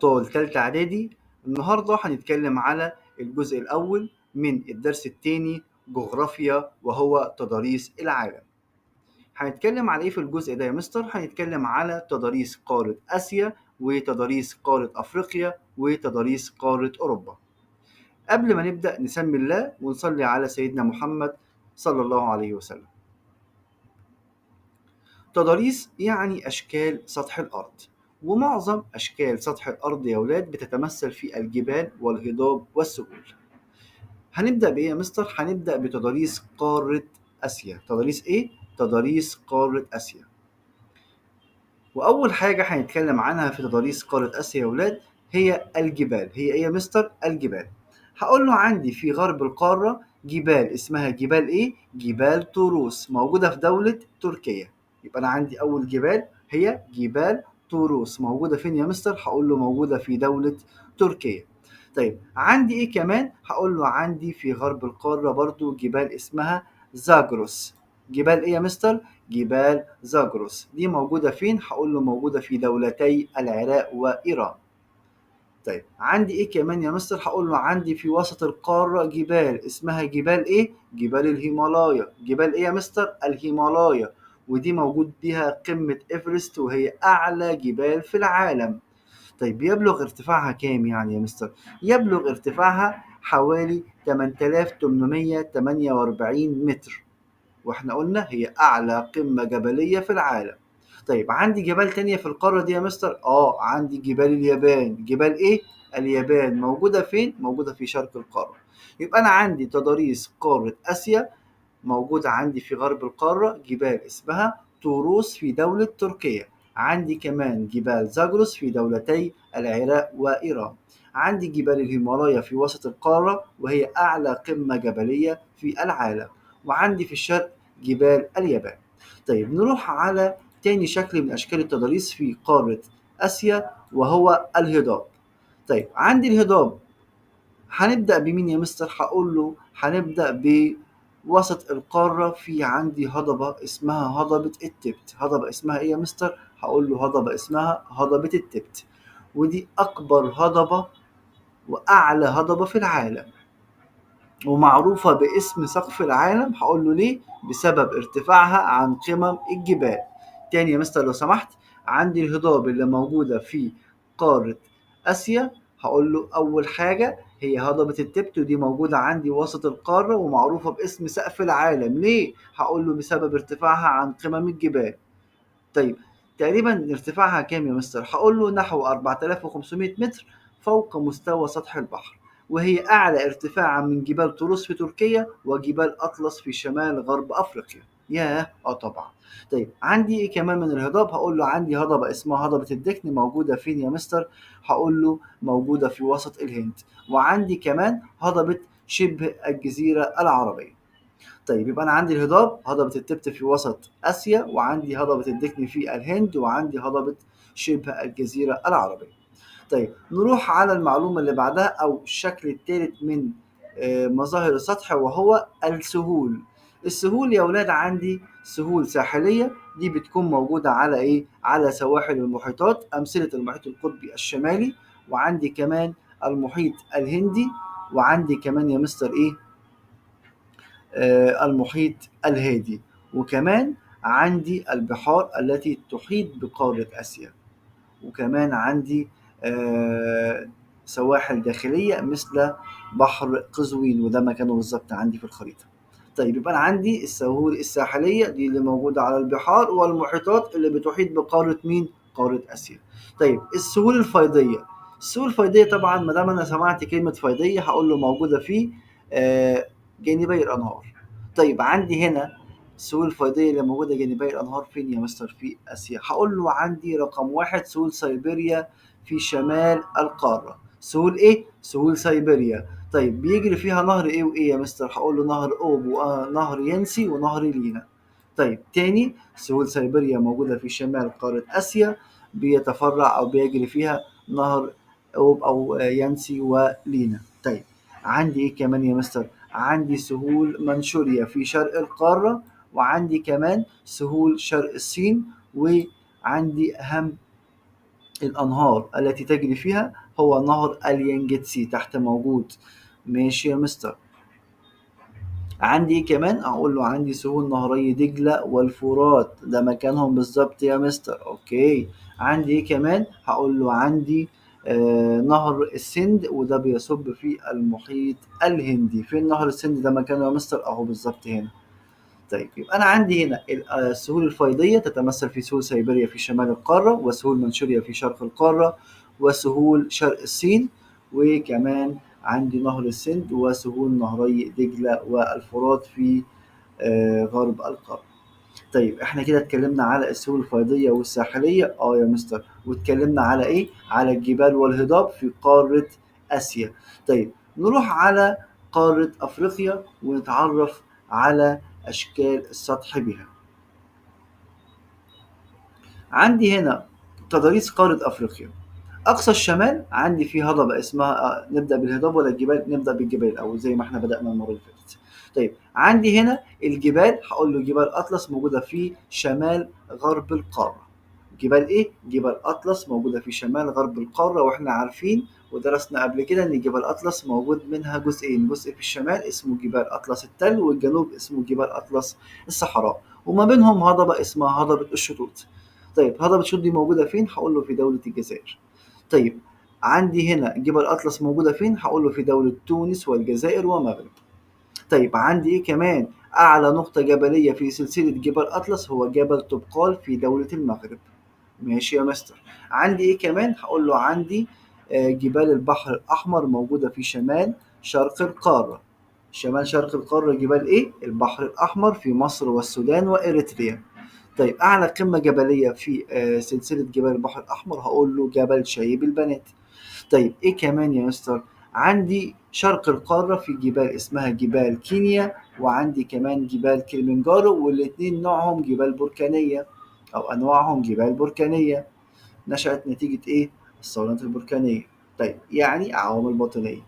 أبطال تالتة إعدادي. النهاردة هنتكلم على الجزء الأول من الدرس التاني جغرافيا وهو تضاريس العالم. هنتكلم على إيه في الجزء ده يا مستر؟ هنتكلم على تضاريس قارة آسيا وتضاريس قارة أفريقيا وتضاريس قارة أوروبا. قبل ما نبدأ نسمي الله ونصلي على سيدنا محمد صلى الله عليه وسلم. تضاريس يعني أشكال سطح الأرض، ومعظم أشكال سطح الأرض يا ولاد بتتمثل في الجبال والهضاب والسهول. هنبدأ بإيه يا مستر؟ هنبدأ بتضاريس قارة آسيا. تضاريس إيه؟ تضاريس قارة آسيا. وأول حاجة هنتكلم عنها في تضاريس قارة آسيا يا ولاد هي الجبال. هي إيه يا مستر؟ الجبال. هقول له عندي في غرب القارة جبال اسمها جبال إيه؟ جبال طوروس، موجودة في دولة تركيا. يبقى أنا عندي أول جبال هي جبال طوروس، موجودة فين يا مستر؟ هقول له موجودة في دولة تركيا. طيب عندي إيه كمان؟ هقول له عندي في غرب القارة برضو جبال اسمها زاجروس. جبال إيه يا مستر؟ جبال زاجروس. دي موجودة فين؟ هقول له موجودة في دولتي العراق وإيران. طيب عندي ايه كمان يا مستر؟ هقول له عندي في وسط القارة جبال اسمها جبال ايه؟ جبال الهيمالايا. جبال ايه يا مستر؟ الهيمالايا. ودي موجود بيها قمة ايفرست وهي اعلى جبال في العالم. طيب يبلغ ارتفاعها كام يعني يا مستر؟ يبلغ ارتفاعها حوالي 8848 متر، واحنا قلنا هي اعلى قمة جبلية في العالم. طيب عندي جبال تانية في القارة دي يا مستر؟ عندي جبال اليابان. جبال ايه؟ اليابان. موجودة فين؟ موجودة في شرق القارة. يبقى انا عندي تضاريس قارة اسيا موجودة عندي في غرب القارة جبال اسمها طوروس في دولة تركيا. عندي كمان جبال زاجروس في دولتي العراق وإيران. عندي جبال الهيمالايا في وسط القارة وهي أعلى قمة جبلية في العالم. وعندي في الشرق جبال اليابان. طيب نروح على تاني شكل من أشكال التضاريس في قارة آسيا وهو الهضاب. طيب عندي الهضاب هنبدأ بمين يا مستر؟ هقول له هنبدأ بوسط القارة. في عندي هضبة اسمها هضبة التبت. هضبة اسمها ايه يا مستر؟ هقول له هضبة اسمها هضبة التبت، ودي أكبر هضبة وأعلى هضبة في العالم، ومعروفة باسم سقف العالم. هقول له ليه؟ بسبب ارتفاعها عن قمم الجبال. تاني يا مستر لو سمحت، عندي الهضاب اللي موجودة في قارة آسيا. هقول له أول حاجة هي هضبة التبت، ودي موجودة عندي وسط القارة ومعروفة باسم سقف العالم. ليه؟ هقول له بسبب ارتفاعها عن قمم الجبال. طيب تقريبا ارتفاعها كام يا مستر؟ هقول له نحو 4500 متر فوق مستوى سطح البحر، وهي أعلى ارتفاعا من جبال طروس في تركيا وجبال أطلس في شمال غرب أفريقيا. ياه طبعا. طيب عندي إيه كمان من الهضاب؟ هقول له عندي هضبة اسمها هضبة الدكن. موجودة فين يا مستر؟ هقول له موجودة في وسط الهند. وعندي كمان هضبة شبه الجزيرة العربية. طيب يبقى أنا عندي الهضاب هضبة التبت في وسط آسيا، وعندي هضبة الدكن في الهند، وعندي هضبة شبه الجزيرة العربية. طيب نروح على المعلومة اللي بعدها أو الشكل الثالث من مظاهر السطح وهو السهول. السهول يا ولاد عندي سهول ساحلية، دي بتكون موجودة على إيه؟ على سواحل المحيطات، أمثلة المحيط القطبي الشمالي، وعندي كمان المحيط الهندي، وعندي كمان يا مستر إيه؟ المحيط الهادي. وكمان عندي البحار التي تحيط بقارة آسيا. وكمان عندي سواحل داخلية مثل بحر قزوين، وده مكانه بالظبط عندي في الخريطة. طيب يبقى أنا عندي السهول الساحلية دي اللي موجودة على البحار والمحيطات اللي بتحيط بقارة مين؟ قارة آسيا. طيب السهول الفيضية. السهول الفيضية طبعا ما دام أنا سمعت كلمة فيضية هقول له موجودة في آه، جانبي الأنهار. طيب عندي هنا السهول الفيضية اللي موجودة جانبي الأنهار فين يا مستر؟ في آسيا. هقول له عندي رقم واحد سهول سيبيريا في شمال القارة. سهول إيه؟ سهول سيبيريا. طيب بيجري فيها نهر إيه وإيه يا مستر؟ هقول له نهر أوب ونهر ينسي ونهر لينا. طيب تاني سهول سيبيريا موجودة في شمال قارة آسيا، بيتفرع أو بيجري فيها نهر أوب أو ينسي ولينا. طيب عندي إيه كمان يا مستر؟ عندي سهول منشوريا في شرق القارة، وعندي كمان سهول شرق الصين، وعندي أهم الأنهار التي تجري فيها هو نهر اليانجتسي تحت موجود. ماشي يا مستر. عندي إيه كمان؟ أقول له عندي سهول نهري دجلة والفرات، ده مكانهم بالظبط يا مستر. أوكي. عندي إيه كمان؟ هقول له عندي نهر السند، وده بيصب في المحيط الهندي. فين نهر السند ده مكانه يا مستر؟ أهو بالظبط هنا. طيب يبقى أنا عندي هنا السهول الفيضية تتمثل في سهول سيبيريا في شمال القارة، وسهول منشوريا في شرق القارة، وسهول شرق الصين، وكمان عندي نهر السند وسهول نهري دجلة والفرات في غرب القارة. طيب احنا كده اتكلمنا على السهول الفيضية والساحلية يا مستر، واتكلمنا على ايه؟ على الجبال والهضاب في قارة آسيا. طيب نروح على قارة أفريقيا ونتعرف على أشكال السطح بها. عندي هنا تضاريس قارة أفريقيا. أقصى الشمال عندي فيه هضبة اسمها نبدأ بالهضاب ولا الجبال؟ نبدأ بالجبال الأول زي ما احنا بدأنا المرة اللي فاتت. طيب عندي هنا الجبال، هقول له جبال أطلس موجودة في شمال غرب القارة. جبال إيه؟ جبال أطلس موجودة في شمال غرب القارة، وإحنا عارفين ودرسنا قبل كده إن جبال أطلس موجود منها جزئين، جزء في الشمال اسمه جبال أطلس التل، والجنوب اسمه جبال أطلس الصحراء، وما بينهم هضبة اسمها هضبة الشطوط. طيب هضبة الشطوط دي موجودة فين؟ هقول له في دولة الجزائر. طيب عندي هنا جبل أطلس موجودة فين؟ هقول له في دولة تونس والجزائر ومغرب. طيب عندي إيه كمان؟ أعلى نقطة جبلية في سلسلة جبال أطلس هو جبل طبقال في دولة المغرب. ماشي يا مستر. عندي إيه كمان؟ هقول له عندي جبال البحر الأحمر موجودة في شمال شرق القارة. شمال شرق القارة جبال إيه؟ البحر الأحمر في مصر والسودان وإريتريا. طيب أعلى قمة جبلية في سلسلة جبال البحر الأحمر هقول له جبل شايب البنات. طيب إيه كمان يا مستر؟ عندي شرق القارة في جبال اسمها جبال كينيا، وعندي كمان جبال كليمنجارو، والاتنين نوعهم جبال بركانية أو أنواعهم جبال بركانية نشأت نتيجة إيه؟ الصولات البركانية. طيب يعني عوامل باطنية.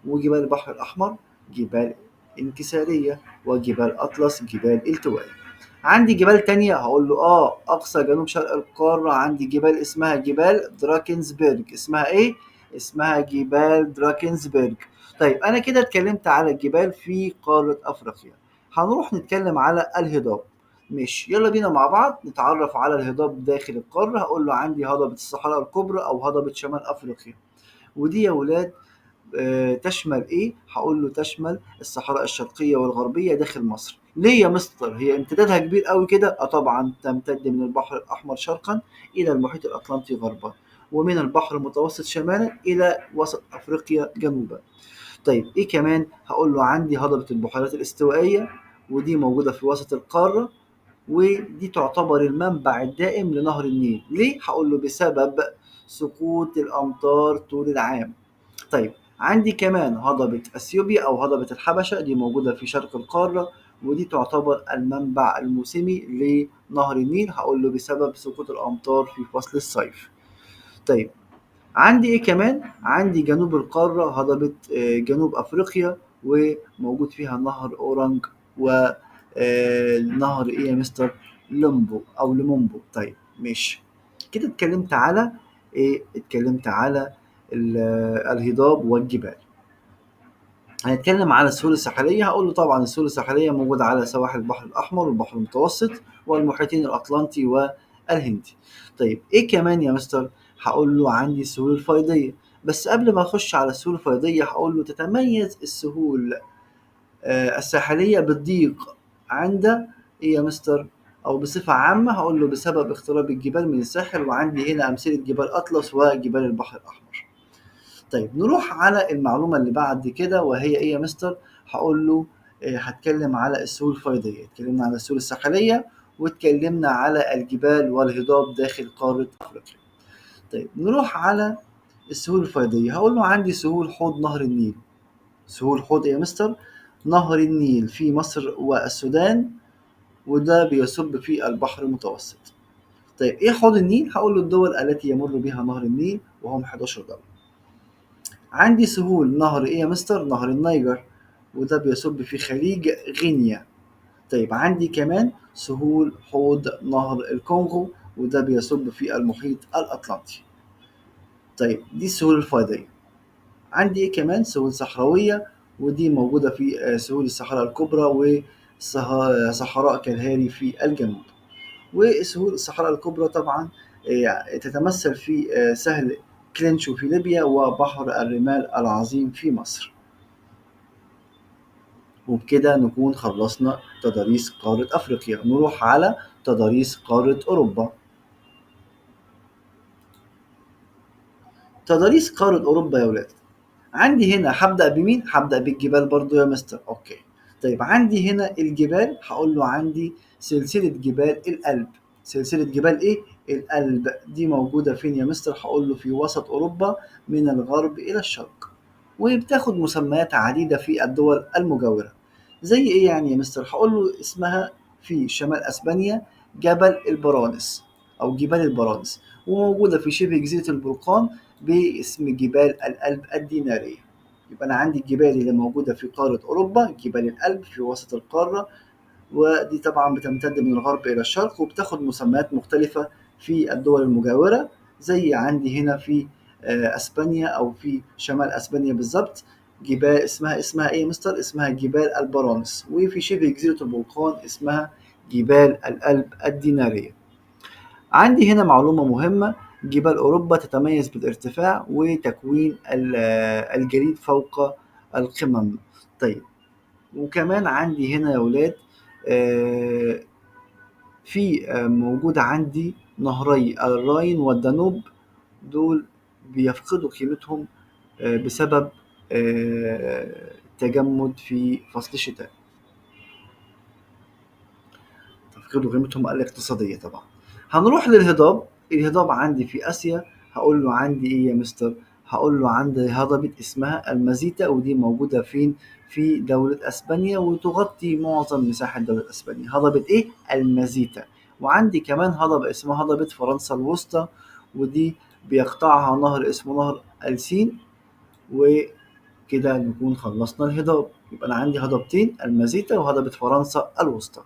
وجبال البحر الأحمر جبال انكسارية، وجبال أطلس جبال التوائية. عندي جبال تانية هقول له أقصى جنوب شرق القارة عندي جبال اسمها جبال دراكنسبرج. اسمها إيه؟ اسمها جبال دراكنسبرج. طيب أنا كده اتكلمت على الجبال في قارة أفريقيا. هنروح نتكلم على الهضاب. ماشي، يلا بينا مع بعض نتعرف على الهضاب داخل القارة. هقول له عندي هضبة الصحراء الكبرى أو هضبة شمال أفريقيا، ودي يا ولاد تشمل إيه؟ هقول له تشمل الصحراء الشرقية والغربية داخل مصر. ليه يا مستر؟ هي امتدادها كبير قوي كده؟ طبعا تمتد من البحر الأحمر شرقا إلى المحيط الأطلنطي غربا، ومن البحر المتوسط شمالا إلى وسط أفريقيا جنوبا. طيب إيه كمان؟ هقول له عندي هضبة البحيرات الاستوائية، ودي موجودة في وسط القارة، ودي تعتبر المنبع الدائم لنهر النيل. ليه؟ هقول له بسبب سقوط الأمطار طول العام. طيب عندي كمان هضبة أثيوبيا أو هضبة الحبشة، دي موجودة في شرق القارة، ودي تعتبر المنبع الموسمي لنهر النيل. هقول له بسبب سقوط الأمطار في فصل الصيف. طيب عندي إيه كمان؟ عندي جنوب القارة هضبة جنوب أفريقيا، وموجود فيها نهر أورانج، ونهر إيه يا مستر؟ لومبو أو لومومبو. طيب ماشي، كده اتكلمت على إيه؟ اتكلمت على الهضاب والجبال. هنتكلم على السهول الساحلية. هقول له طبعا السهول الساحلية موجودة على سواحل البحر الأحمر والبحر المتوسط والمحيطين الأطلنطي والهندي. طيب إيه كمان يا مستر؟ هقول له عندي السهول الفيضية. بس قبل ما أخش على السهول الفيضية هقول له تتميز السهول الساحلية بالضيق عند إيه يا مستر؟ أو بصفة عامة هقول له بسبب اقتراب الجبال من الساحل، وعندي هنا أمثلة جبال أطلس وجبال البحر الأحمر. طيب نروح على المعلومة اللي بعد كده، وهي إيه يا مستر؟ هقول له هتكلم على السهول الفيضية. اتكلمنا على السهول الساحلية، واتكلمنا على الجبال والهضاب داخل قارة أفريقيا. طيب نروح على السهول الفيضية. هقول له عندي سهول حوض نهر النيل. سهول حوض إيه يا مستر؟ نهر النيل في مصر والسودان، وده بيصب في البحر المتوسط. طيب إيه حوض النيل؟ هقول له الدول التي يمر بها نهر النيل، وهم 11 دولة. عندي سهول نهر إيه يا مستر؟ نهر النيجر، وده بيصب في خليج غينيا. طيب عندي كمان سهول حوض نهر الكونغو، وده بيصب في المحيط الأطلنطي. طيب دي السهول الفيضية. عندي إيه كمان؟ سهول صحراوية، ودي موجودة في سهول الصحراء الكبرى وصحراء كالهاري في الجنوب. وسهول الصحراء الكبرى طبعا تتمثل في سهل كلينشو في ليبيا وبحر الرمال العظيم في مصر. وبكده نكون خلصنا تضاريس قارة أفريقيا. نروح على تضاريس قارة أوروبا. تضاريس قارة أوروبا يا ولاد، عندي هنا هبدأ بمين؟ هبدأ بالجبال برضو يا مستر. أوكي. طيب عندي هنا الجبال، هقول له عندي سلسلة جبال الألب. سلسلة جبال إيه؟ الألب. دي موجودة فين يا مستر؟ هقول له في وسط أوروبا من الغرب إلى الشرق، وبتاخد مسميات عديدة في الدول المجاورة. زي إيه يعني يا مستر؟ هقول له اسمها في شمال أسبانيا جبل البرانس أو جبال البرانس، وموجودة في شبه جزيرة البرقان باسم جبال الألب الدينارية. يبقى أنا عندي الجبال اللي موجودة في قارة أوروبا جبال الألب في وسط القارة، ودي طبعا بتمتد من الغرب إلى الشرق وبتاخد مسميات مختلفة في الدول المجاورة. زي عندي هنا في أسبانيا أو في شمال أسبانيا بالظبط جبال اسمها إيه يا مستر؟ اسمها جبال البرانس، وفي شبه جزيرة البرقان اسمها جبال الألب الدينارية. عندي هنا معلومة مهمة: جبال أوروبا تتميز بالارتفاع وتكوين الجليد فوق القمم. طيب وكمان عندي هنا يا ولاد آه، في موجود عندي نهري الراين والدانوب، دول بيفقدوا قيمتهم بسبب تجمد في فصل الشتاء، تفقدوا قيمتهم الاقتصادية طبعا. هنروح للهضاب. الهضاب عندي في آسيا، هقول له عندي إيه يا مستر؟ هقول له عندي هضبة اسمها المزيتا، ودي موجودة فين؟ في دولة أسبانيا، وتغطي معظم مساحة دولة أسبانيا. هضبة إيه؟ المزيتا. وعندي كمان هضبة اسمها هضبة فرنسا الوسطى، ودي بيقطعها نهر اسمه نهر السين. وكده نكون خلصنا الهضاب. يبقى أنا عندي هضبتين: المزيتا وهضبة فرنسا الوسطى.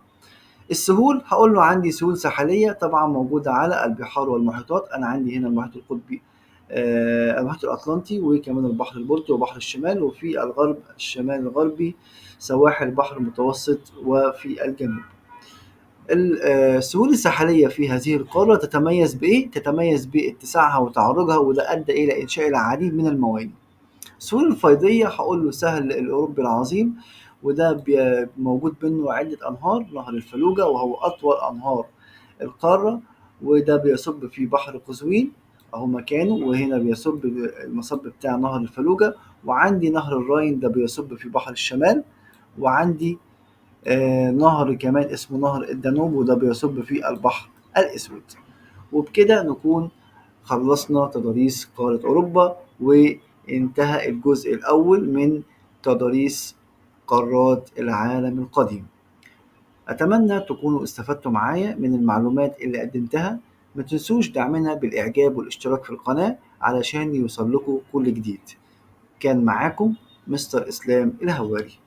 السهول هقول له عندي سهول ساحلية طبعا موجودة على البحار والمحيطات. أنا عندي هنا المحيط القطبي، المحيط الأطلنطي، وكمان البحر البلطي وبحر الشمال، وفي الغرب الشمال الغربي سواحل البحر المتوسط وفي الجنوب. السهول الساحلية في هذه القارة تتميز بإيه؟ تتميز باتساعها وتعرجها، وده أدى إلى إنشاء العديد من الموانئ. السهول الفيضية هقول له سهل الأوروبي العظيم، وده موجود منه عدة أنهار: نهر الفلوجة وهو أطول أنهار القارة، وده بيصب في بحر قزوين أهو مكانه، وهنا بيصب المصب بتاع نهر الفلوجة. وعندي نهر الراين ده بيصب في بحر الشمال. وعندي نهر كمان اسمه نهر الدانوب، وده بيصب في البحر الأسود. وبكده نكون خلصنا تضاريس قارة أوروبا، وانتهى الجزء الأول من تضاريس قارات العالم القديم. أتمنى تكونوا استفدتوا معايا من المعلومات اللي قدمتها. ما تنسوش دعمنا بالإعجاب والاشتراك في القناة علشان يوصل لكم كل جديد. كان معاكم مستر إسلام الهواري.